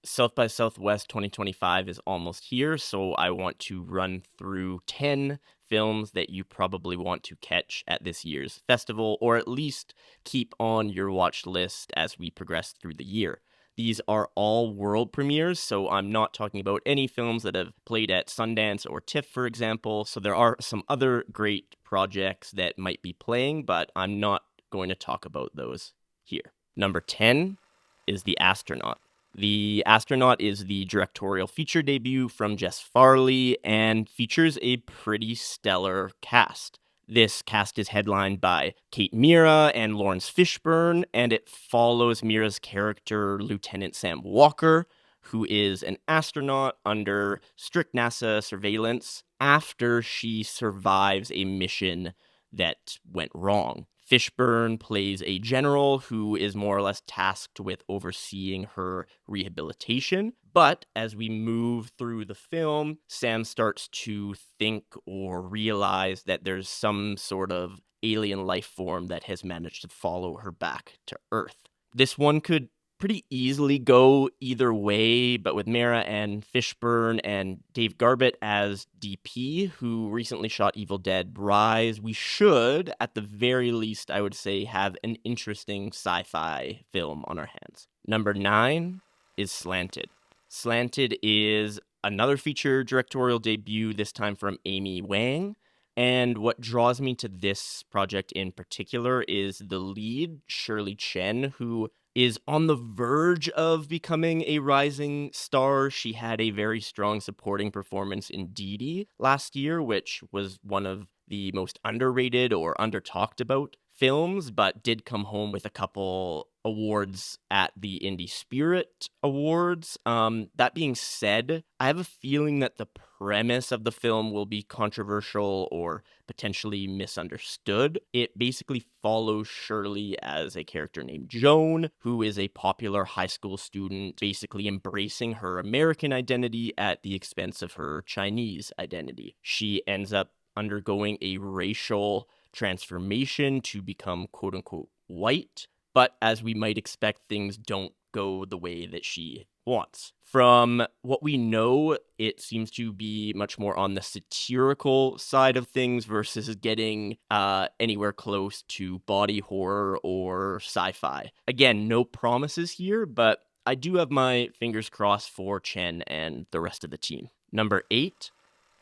South by Southwest 2025 is almost here, so I want to run through 10 films that you probably want to catch at this year's festival, or at least keep on your watch list as we progress through the year. These are all world premieres, so I'm not talking about any films that have played at Sundance or TIFF, for example. So there are some other great projects that might be playing, but I'm not going to talk about those here. Number 10 is The Astronaut. The Astronaut is the directorial feature debut from Jess Farley and features a pretty stellar cast. This cast is headlined by Kate Mira and Lawrence Fishburne, and it follows Mira's character, Lieutenant Sam Walker, who is an astronaut under strict NASA surveillance after she survives a mission that went wrong. Fishburne plays a general who is more or less tasked with overseeing her rehabilitation. But as we move through the film, Sam starts to think or realize that there's some sort of alien life form that has managed to follow her back to Earth. This one could pretty easily go either way, but with Mira and Fishburne and Dave Garbett as DP, who recently shot Evil Dead Rise, we should, at the very least, I would say, have an interesting sci-fi film on our hands. Number 9 is Slanted. Slanted is another feature directorial debut, this time from Amy Wang. And what draws me to this project in particular is the lead, Shirley Chen, who is on the verge of becoming a rising star. She had a very strong supporting performance in Dee Dee last year, which was one of the most underrated or under-talked about films, but did come home with a couple awards at the Indie Spirit Awards. That being said, I have a feeling that the premise of the film will be controversial or potentially misunderstood. It basically follows Shirley as a character named Joan, who is a popular high school student, basically embracing her American identity at the expense of her Chinese identity. She ends up undergoing a racial transformation to become quote-unquote white, but as we might expect, things don't go the way that she wants. From what we know, it seems to be much more on the satirical side of things versus getting anywhere close to body horror or sci-fi. Again, no promises here, but I do have my fingers crossed for Chen and the rest of the team. Number 8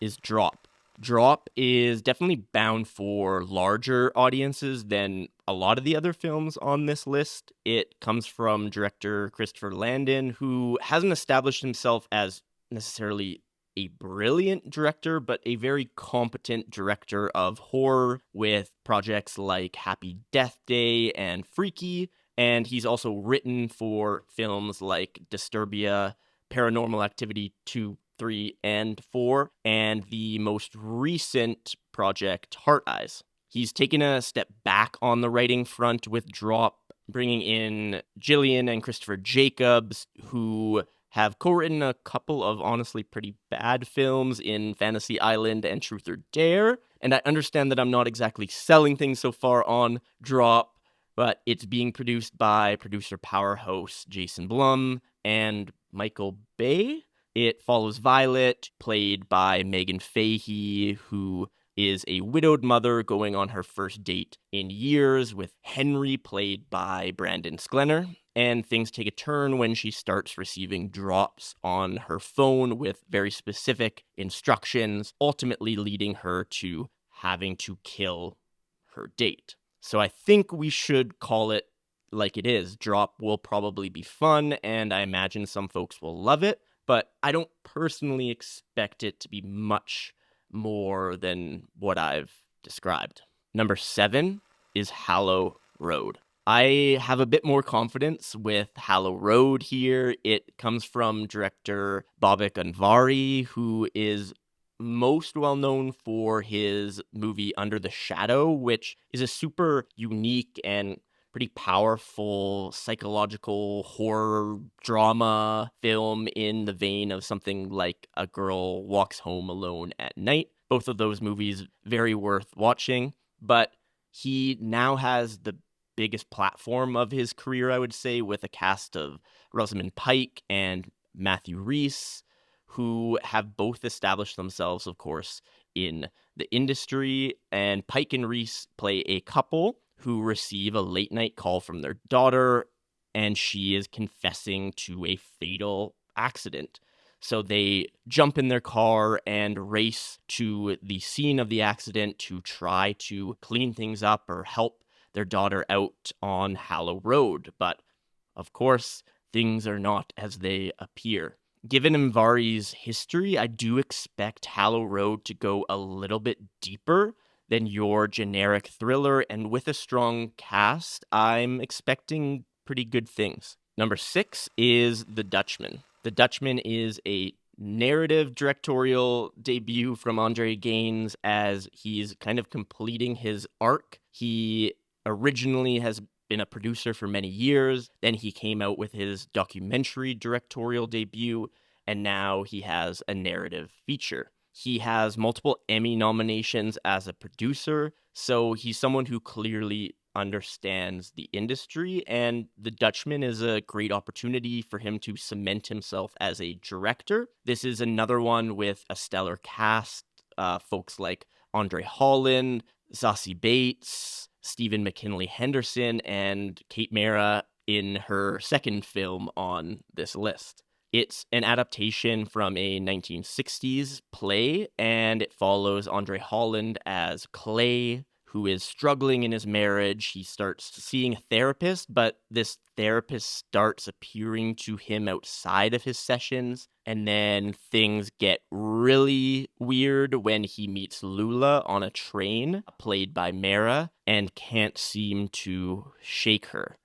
is Drop. Drop is definitely bound for larger audiences than a lot of the other films on this list. It comes from director Christopher Landon, who hasn't established himself as necessarily a brilliant director, but a very competent director of horror with projects like Happy Death Day and Freaky. And he's also written for films like Disturbia, Paranormal Activity 2, 3, and 4, and the most recent project, Heart Eyes. He's taken a step back on the writing front with Drop, bringing in Jillian and Christopher Jacobs, who have co-written a couple of honestly pretty bad films in Fantasy Island and Truth or Dare. And I understand that I'm not exactly selling things so far on Drop, but it's being produced by producer powerhouse Jason Blum and Michael Bay. It follows Violet, played by Meghann Fahy, who is a widowed mother going on her first date in years, with Henry, played by Brandon Sklenar. And things take a turn when she starts receiving drops on her phone with very specific instructions, ultimately leading her to having to kill her date. So I think we should call it like it is. Drop will probably be fun, and I imagine some folks will love it. But I don't personally expect it to be much more than what I've described. Number 7 is Hallow Road. I have a bit more confidence with Hallow Road here. It comes from director Babak Anvari, who is most well known for his movie Under the Shadow, which is a super unique and pretty powerful psychological horror drama film in the vein of something like A Girl Walks Home Alone at Night. Both of those movies very worth watching, but he now has the biggest platform of his career, I would say, with a cast of Rosamund Pike and Matthew Rhys, who have both established themselves, of course, in the industry. And Pike and Rhys play a couple who receive a late night call from their daughter, and she is confessing to a fatal accident. So they jump in their car and race to the scene of the accident to try to clean things up or help their daughter out on Hallow Road. But, of course, things are not as they appear. Given Anvari's history, I do expect Hallow Road to go a little bit deeper than your generic thriller, and with a strong cast, I'm expecting pretty good things. Number 6 is The Dutchman. The Dutchman is a narrative directorial debut from Andre Gaines as he's kind of completing his arc. He originally has been a producer for many years, then he came out with his documentary directorial debut, and now he has a narrative feature. He has multiple Emmy nominations as a producer, so he's someone who clearly understands the industry, and The Dutchman is a great opportunity for him to cement himself as a director. This is another one with a stellar cast, folks like Andre Holland, Zazie Bates, Stephen McKinley Henderson, and Kate Mara in her second film on this list. It's an adaptation from a 1960s play, and it follows Andre Holland as Clay, who is struggling in his marriage. He starts seeing a therapist, but this therapist starts appearing to him outside of his sessions, and then things get really weird when he meets Lula on a train, played by Mara, and can't seem to shake her.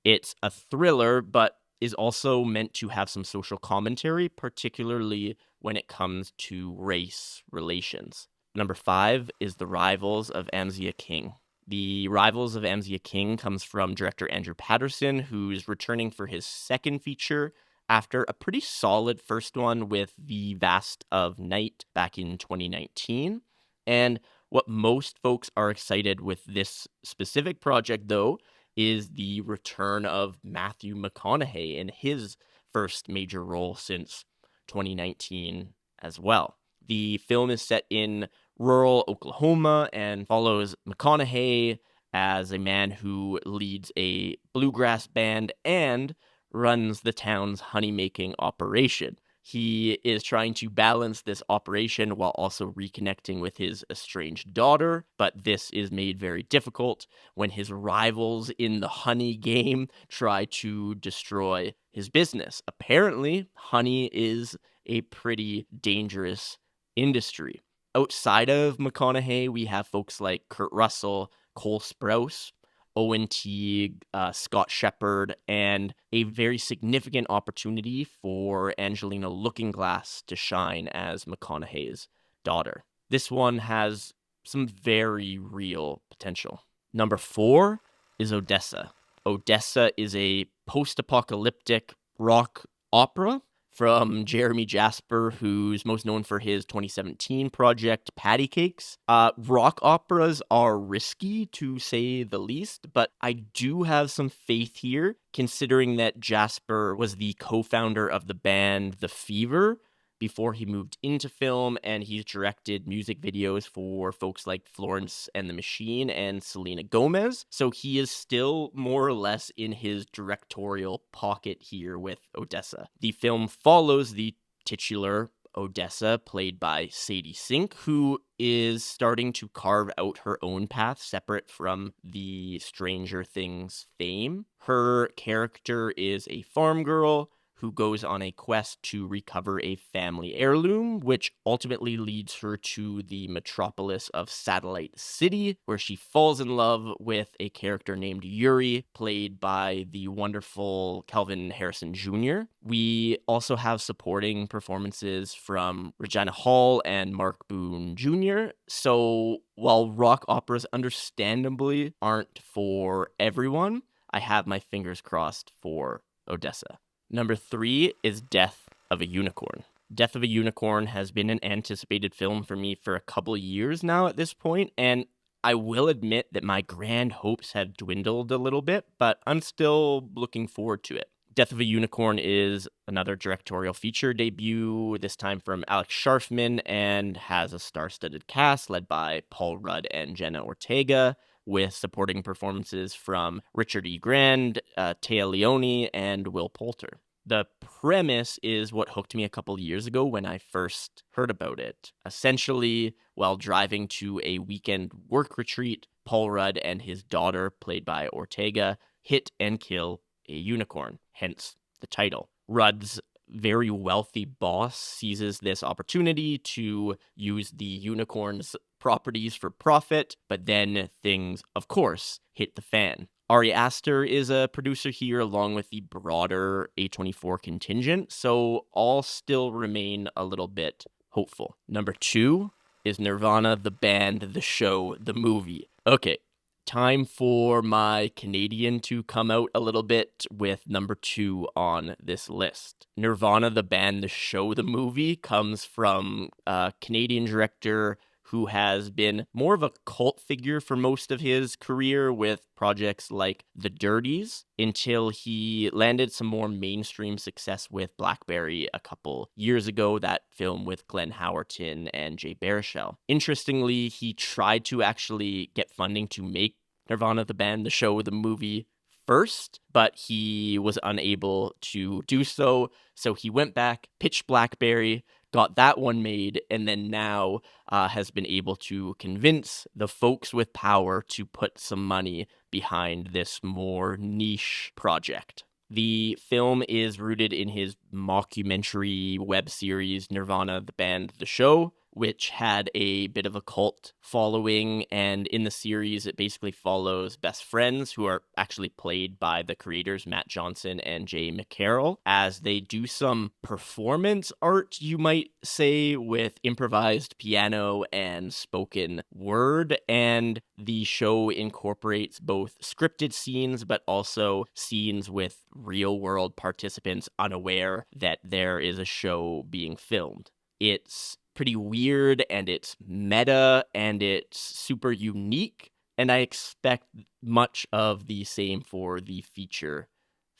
It's a thriller, but is also meant to have some social commentary, particularly when it comes to race relations. Number 5 is The Rivals of Amzia King. The Rivals of Amzia King comes from director Andrew Patterson, who's returning for his second feature after a pretty solid first one with The Vast of Night back in 2019. And what most folks are excited with this specific project, though, is the return of Matthew McConaughey in his first major role since 2019 as well. The film is set in rural Oklahoma and follows McConaughey as a man who leads a bluegrass band and runs the town's honey-making operation. He is trying to balance this operation while also reconnecting with his estranged daughter, but this is made very difficult when his rivals in the honey game try to destroy his business. Apparently, honey is a pretty dangerous industry. Outside of McConaughey, we have folks like Kurt Russell, Cole Sprouse, Owen Teague, Scott Shepherd, and a very significant opportunity for Angelina Lookingglass to shine as McConaughey's daughter. This one has some very real potential. Number 4 is Odessa. Odessa is a post-apocalyptic rock opera from Jeremy Jasper, who's most known for his 2017 project, Patty Cakes. Rock operas are risky, to say the least, but I do have some faith here, considering that Jasper was the co-founder of the band The Fever before he moved into film, and he's directed music videos for folks like Florence and the Machine and Selena Gomez, so he is still more or less in his directorial pocket here with Odessa. The film follows the titular Odessa, played by Sadie Sink, who is starting to carve out her own path separate from the Stranger Things fame. Her character is a farm girl who goes on a quest to recover a family heirloom, which ultimately leads her to the metropolis of Satellite City, where she falls in love with a character named Yuri, played by the wonderful Calvin Harrison Jr. We also have supporting performances from Regina Hall and Mark Boone Jr., so while rock operas understandably aren't for everyone, I have my fingers crossed for Odessa. Number 3 is Death of a Unicorn. Death of a Unicorn has been an anticipated film for me for a couple years now at this point, and I will admit that my grand hopes have dwindled a little bit, but I'm still looking forward to it. Death of a Unicorn is another directorial feature debut, this time from Alex Scharfman, and has a star-studded cast led by Paul Rudd and Jenna Ortega, with supporting performances from Richard E. Grant, Téa Leoni, and Will Poulter. The premise is what hooked me a couple years ago when I first heard about it. Essentially, while driving to a weekend work retreat, Paul Rudd and his daughter, played by Ortega, hit and kill a unicorn, hence the title. Rudd's very wealthy boss seizes this opportunity to use the unicorn's properties for profit, but then things, of course, hit the fan. Ari Aster is a producer here along with the broader A24 contingent, so all still remain a little bit hopeful. Number 2 is Nirvana, the band, the show, the movie. Okay, time for my Canadian to come out a little bit with number 2 on this list. Nirvana, the band, the show, the movie comes from a Canadian director who has been more of a cult figure for most of his career with projects like The Dirties, until he landed some more mainstream success with Blackberry a couple years ago, that film with Glenn Howerton and Jay Baruchel. Interestingly, he tried to actually get funding to make Nirvana, the band, the show, the movie first, but he was unable to do so. So he went back, pitched Blackberry, got that one made, and then now has been able to convince the folks with power to put some money behind this more niche project. The film is rooted in his mockumentary web series Nirvana, the band, the show, which had a bit of a cult following, and in the series it basically follows best friends who are actually played by the creators Matt Johnson and Jay McCarroll as they do some performance art, you might say, with improvised piano and spoken word, and the show incorporates both scripted scenes but also scenes with real-world participants unaware that there is a show being filmed. It's pretty weird, and it's meta, and it's super unique, and I expect much of the same for the feature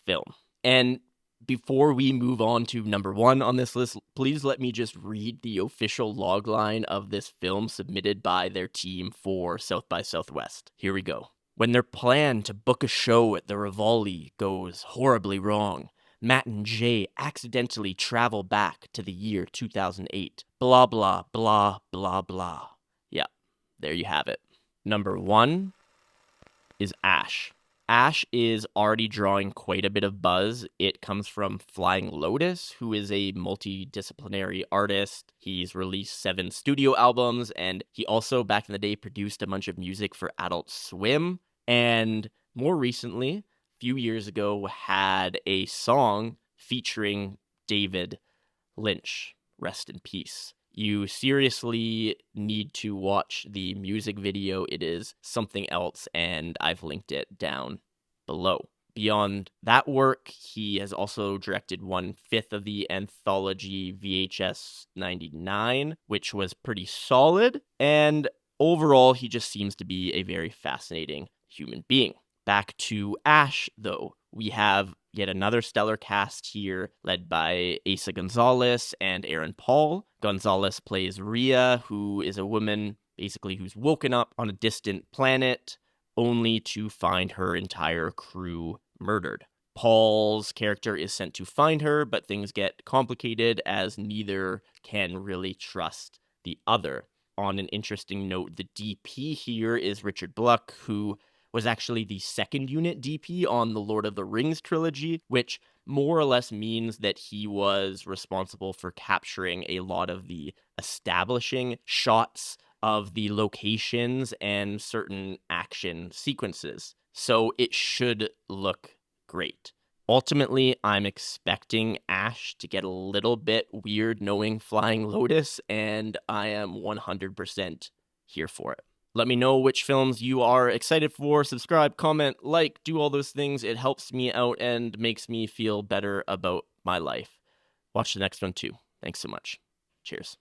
film. And before we move on to number 1 on this list, please let me just read the official logline of this film submitted by their team for South by Southwest. Here we go. When their plan to book a show at the Rivoli goes horribly wrong, Matt and Jay accidentally travel back to the year 2008. Blah, blah, blah, blah, blah. Yeah, there you have it. Number 1 is Ash. Ash is already drawing quite a bit of buzz. It comes from Flying Lotus, who is a multidisciplinary artist. He's released 7 studio albums, and he also, back in the day, produced a bunch of music for Adult Swim. And more recently, few years ago, had a song featuring David Lynch. Rest in peace. You seriously need to watch the music video. It is something else, and I've linked it down below. Beyond that work, he has also directed 1/5 of the anthology VHS 99, which was pretty solid, and overall, he just seems to be a very fascinating human being. Back to Ash, though. We have yet another stellar cast here, led by Eiza González and Aaron Paul. González plays Rhea, who is a woman, basically, who's woken up on a distant planet, only to find her entire crew murdered. Paul's character is sent to find her, but things get complicated as neither can really trust the other. On an interesting note, the DP here is Richard Bluck, who was actually the second unit DP on the Lord of the Rings trilogy, which more or less means that he was responsible for capturing a lot of the establishing shots of the locations and certain action sequences. So it should look great. Ultimately, I'm expecting Ash to get a little bit weird knowing Flying Lotus, and I am 100% here for it. Let me know which films you are excited for. Subscribe, comment, like, do all those things. It helps me out and makes me feel better about my life. Watch the next one too. Thanks so much. Cheers.